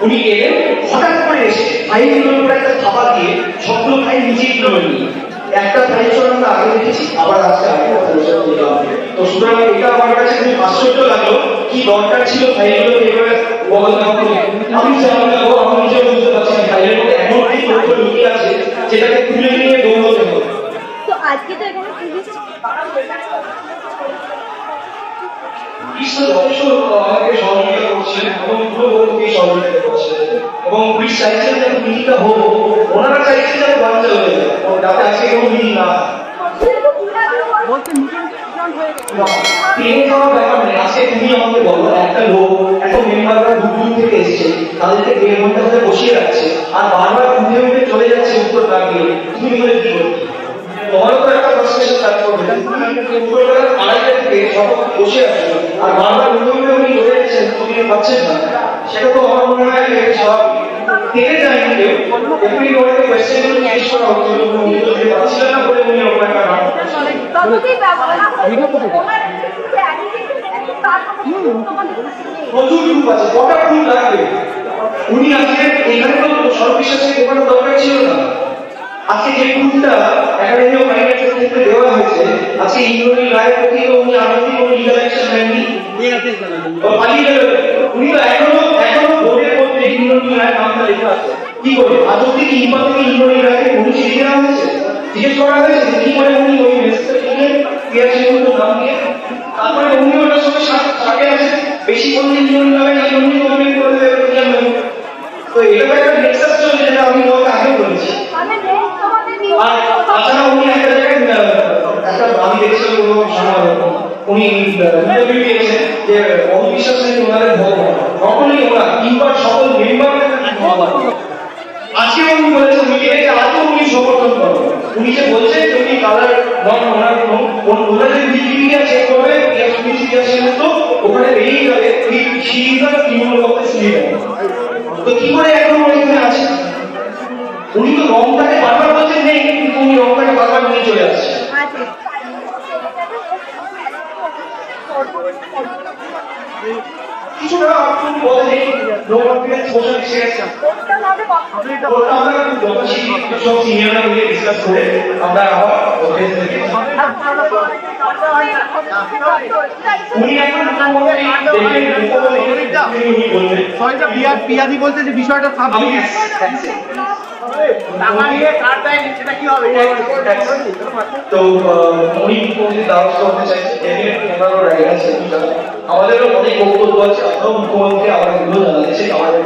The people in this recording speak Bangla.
উনি এলেন হঠাৎ করে এসে ফাইলগুলোর উপর একটা থাবা দিয়ে সবগুলো ফাইল নিচেই তুলে নিয়ে একটা ফাইল ছিল আমরা আগে দেখেছি, আবার আজকে আগে কথা বলছিলাম। তো সুতরাং এটা আমার কাছে খুব আশ্চর্য লাগলো, কি দরকার ছিল ফাইলগুলো এভাবে বদল না করে। আমি জানলাম, আমি নিজেও বুঝতে পারছি না ফাইলের মধ্যে এমন কি তথ্য লুকিয়ে আছে যেটাকে তুলে নিয়ে দৌড়তে হবে। তো আজকে তো এখানে পুলিশ যথেষ্ট আমাকে সহযোগিতা করছেন এবং পুরোপুরি সহযোগিতা করছেন এবং পুলিশ চাইছেন যে মিটিংটা হোক, ওনারা চাইছেন যে বাচ্চা হয়ে যায় যাতে আজকে কোনো মিটিং না আজকে তুমি আমাকে বলো, একটা লোক এত মেম্বাররা দূর থেকে এসেছে, তাদেরকে 1.5 ঘন্টা ধরে বসিয়ে রাখছে আর বারবার উঠে উঠে চলে যাচ্ছে উত্তর না দিয়ে, তুমি বলে কি করবে? তোমারও তো একটা ফ্রাস্ট্রেশন কাজ করবে, আড়াইটা থেকে সব বসে আসছো আর বারবার উঠে উঠে উনি চলে যাচ্ছেন, তুমি পাচ্ছেন না, সেটা তো আমার মনে হয় সব থেকে যায় না। কেউ এমনি ওনাকে কোয়েশ্চেন গুলো জিজ্ঞেস করা হচ্ছিল, উনি তো দিতে পারছিলেন না বলে উনি ওরকম একটা নাম প্রচুর গ্রুপ আছে, কটা গ্রুপ লাগবে? উনি আজকে এখানে তো সর্ববিশ্বাসের দোকানের দরকার ছিল না। আজকে যে গ্রুপটা একাডেমি অফ ফাইন আর্টসের ক্ষেত্রে দেওয়া হয়েছে, আজকে ইন্দ্রনীল রায়ের প্রতি উনি আরতি কোনো লিগাল অ্যাকশন নেননি, পালিয়ে গেলেন। উনি তো এখনো বোর্ডের মধ্যে ইন্দ্রনীল রায়ের নামটা লেখা আছে। কি করে আজ অব্দি কি ইম্পা থেকে ইন্দ্রনীল রায়কে উনি চিঠি দেওয়া হয়েছে, জিজ্ঞেস করা হয়েছে কি করে উনি ওই মেসেজটা লিখলেন ক্রিয়াশীলগুলোর নাম দিয়ে? তারপরে উনি ওনার সঙ্গে সাথে আছে, বেশি বললে ইন্দ্রনীল রায় না ইন্দ্রনীল কমপ্লেন করে দেবে প্রতিষ্ঠান। তো এটা একটা নেক্সাস চলছে, যেটা আমি তোমাকে আগে বলেছি। আর তাছাড়া উনি একটা জায়গায় আমি দেখছিলাম কোনো সময় উনি ইন্টারভিউ দিয়েছেন যে অবিশ্বাস নাকি ওনাদের ভগবান, তখনই ওরা কিংবা সকল মেম্বারদের ভগবান। আজকে উনি বলেছেন মিটিংয়ে আজও উনি সমর্থন করেন। উনি যে বলছেন যে উনি কালার নন ওনার যে উইকিপিডিয়া চেক করবে তো ওখানে বেরিয়ে যাবে সিরিজটা তৃণমূল কংগ্রেস লিডার। তো কি করে এখন ওইখানে আছে? উনি তো রংটাকে বারবার বলছেন নেই, কিন্তু উনি রংটাকে বারবার নিয়ে চলে আসছে। কিছুটা আপনি বলেন নো কনফিডেন্স মোশন এক্সেশন আমরা যথাশীঘ্র সব সিনিয়ররা মিলে ডিসকাস করে আমরা আবার অফিস থেকে উনি এখন পিয়াদি বলতে যে বিষয়টা তো উনি দ্বারস্থ হতে চাইছেন, ওনারও রাইট আছে, আমাদেরও অনেক বক্তব্য আছে, আমরাও মুখ্যমন্ত্রী আমার এগুলো জানাচ্ছি আমাদের